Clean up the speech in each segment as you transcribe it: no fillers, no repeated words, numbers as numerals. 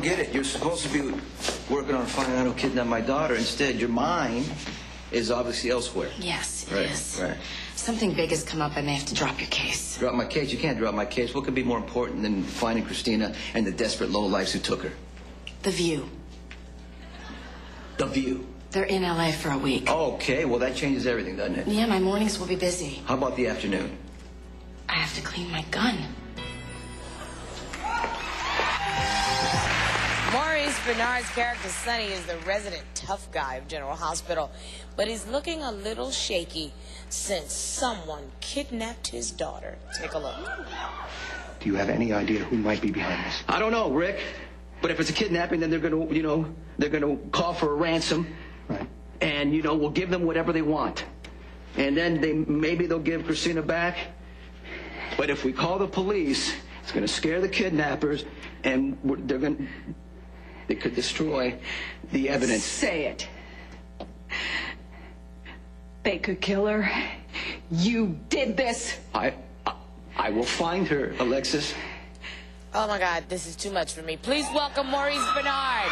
get it. You're supposed to be working on finding out who kidnapped my daughter. Instead, your mind is obviously elsewhere. Yes, it is. Right. Something big has come up. I may have to drop your case. Drop my case? You can't drop my case. What could be more important than finding Christina and the desperate lowlifes who took her? The View. The View? They're in L.A. for a week. Okay, well, that changes everything, doesn't it? Yeah, my mornings will be busy. How about the afternoon? I have to clean my gun. Maurice Benard's character, Sonny, is the resident tough guy of General Hospital, but he's looking a little shaky since someone kidnapped his daughter. Take a look. Do you have any idea who might be behind this? I don't know, Rick. But if it's a kidnapping, then they're going to, they're going to call for a ransom. Right. And, we'll give them whatever they want. And then maybe they'll give Christina back. But if we call the police, it's going to scare the kidnappers, and they could destroy the evidence. Say it. They could kill her. You did this. I will find her, Alexis. Oh, my God, this is too much for me. Please welcome Maurice Benard.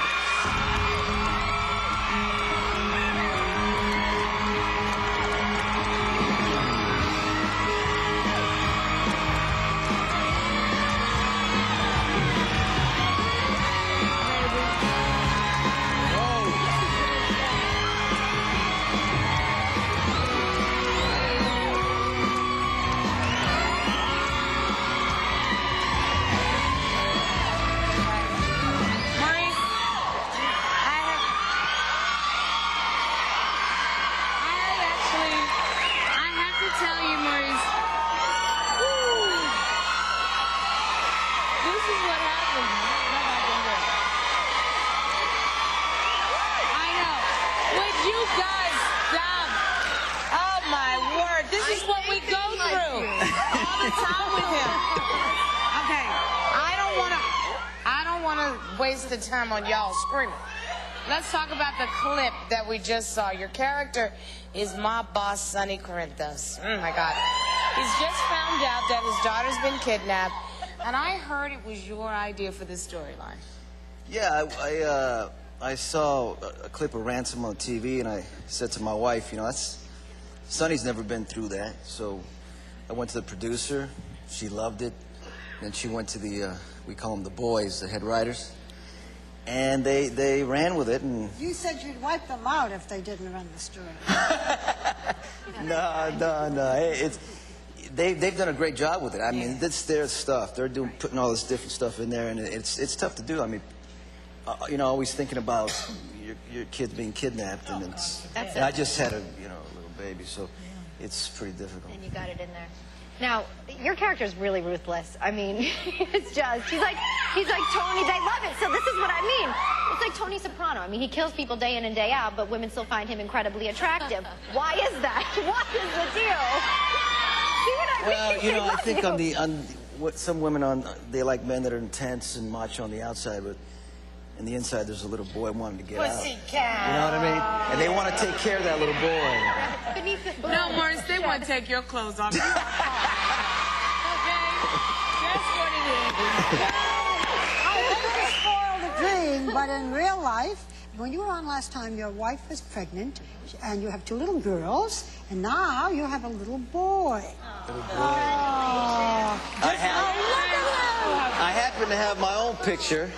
Waste the time on y'all screaming. Let's talk about the clip that we just saw. Your character is my boss, Sonny Corinthos. My God. He's just found out that his daughter's been kidnapped, and I heard it was your idea for this storyline. Yeah, I saw a clip of Ransom on TV, and I said to my wife, Sonny's never been through that. So I went to the producer. She loved it. Then she went to the, we call them the boys, the head writers. And they ran with it, and... You said you'd wipe them out if they didn't run the story. No. They've done a great job with it. I mean, it's their stuff. They're putting all this different stuff in there, and it's tough to do. I mean, always thinking about your kids being kidnapped, and I just had a little baby, so it's pretty difficult. And you got it in there. Now, your character's really ruthless. I mean, it's just, he's like Tony, they love it, so this is what I mean. It's like Tony Soprano. I mean, he kills people day in and day out, but women still find him incredibly attractive. Why is that? What is the deal? See what I mean? Well, I think what some women they like men that are intense and macho on the outside, but on the inside there's a little boy wanting to get out. Pussycat. You know what I mean? And they want to take care of that little boy. No, Maurice, they want to take your clothes off. Okay? That's what it is. I hate to spoil the dream, but in real life, when you were on last time, your wife was pregnant, and you have 2 little girls, and now you have a little boy. Little boy. I happen to have my own picture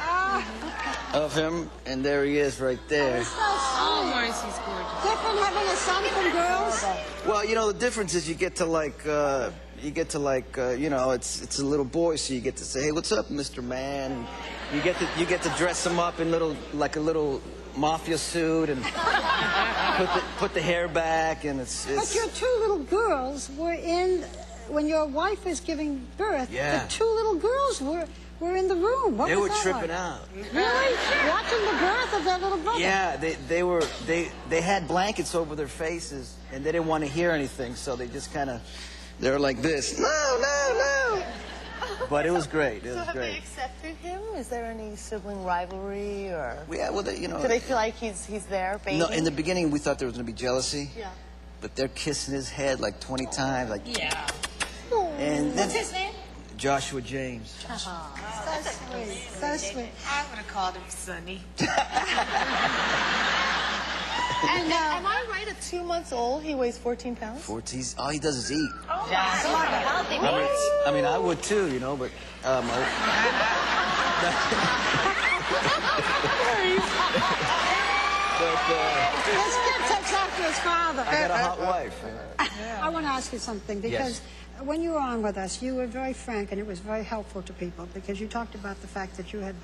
of him, and there he is right there. Oh, Maurice, he's gorgeous. Different having a son from girls? Well, the difference is you get to it's a little boy, so you get to say, hey, what's up, Mr. Man? You get to dress him up in a little mafia suit and put the hair back, and it's... But your 2 little girls were in, when your wife was giving birth, yeah. The 2 little girls were in the room. What they was were that tripping like? out. Really? Watching the birth of their little brother? Yeah, they had blankets over their faces, and they didn't want to hear anything, so they just they were like this. No. But it was great. It was have great. they accepted him? Is there any sibling rivalry, or? Yeah, well, do they feel like he's there, baby? No, in the beginning we thought there was going to be jealousy. Yeah. But they're kissing his head like 20 times, like. Yeah. And What's his name? Joshua James. So sweet. So sweet. I would have called him Sonny. And am I right? At 2 months old, he weighs 14 pounds. 14. All he does is eat. Healthy. I mean, I would too, you know, but This kid takes after his father. I got a hot wife. I want to ask you something, because when you were on with us, you were very frank, and it was very helpful to people, because you talked about the fact that you had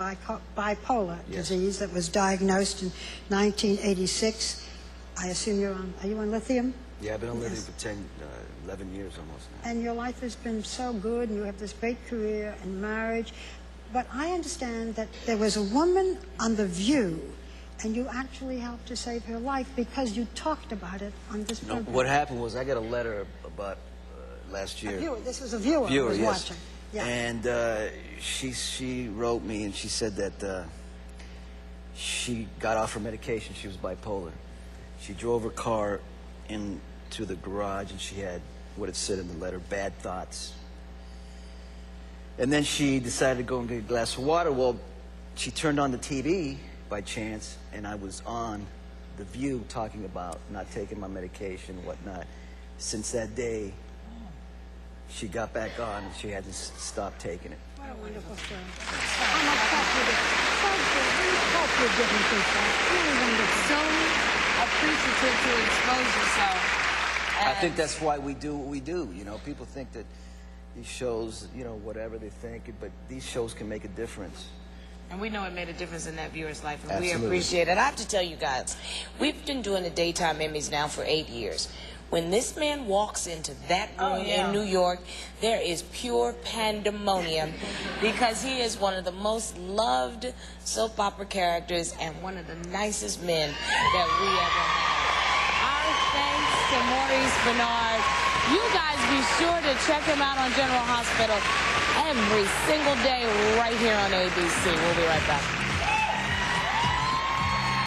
bipolar disease that was diagnosed in 1986. I assume are you on lithium? Yeah, I've been on lithium for 11 years almost now. And your life has been so good, and you have this great career and marriage. But I understand that there was a woman on The View, and you actually helped to save her life because you talked about it on this program. What happened was I got a letter about last year. A viewer. This was a viewer who was watching. Yeah. And she wrote me, and she said that she got off her medication. She was bipolar. She drove her car into the garage, and she had what it said in the letter, bad thoughts. And then she decided to go and get a glass of water. Well, she turned on the TV by chance, and I was on The View talking about not taking my medication and whatnot. Since that day, she got back on, and she had to stop taking it. What a wonderful story. How much help you get? So good. How much help you're giving people. Really wonderful. So appreciative to expose yourself. I think that's why we do what we do. You know, people think that these shows, you know, whatever they think, but these shows can make a difference. And we know it made a difference in that viewer's life, and Absolutely. we appreciate it. I have to tell you guys, we've been doing the daytime Emmys now for 8 years. When this man walks into that room in New York, there is pure pandemonium because he is one of the most loved soap opera characters and one of the nicest men that we ever had. Our thanks to Maurice Benard. You guys be sure to check him out on General Hospital every single day right here on ABC. We'll be right back.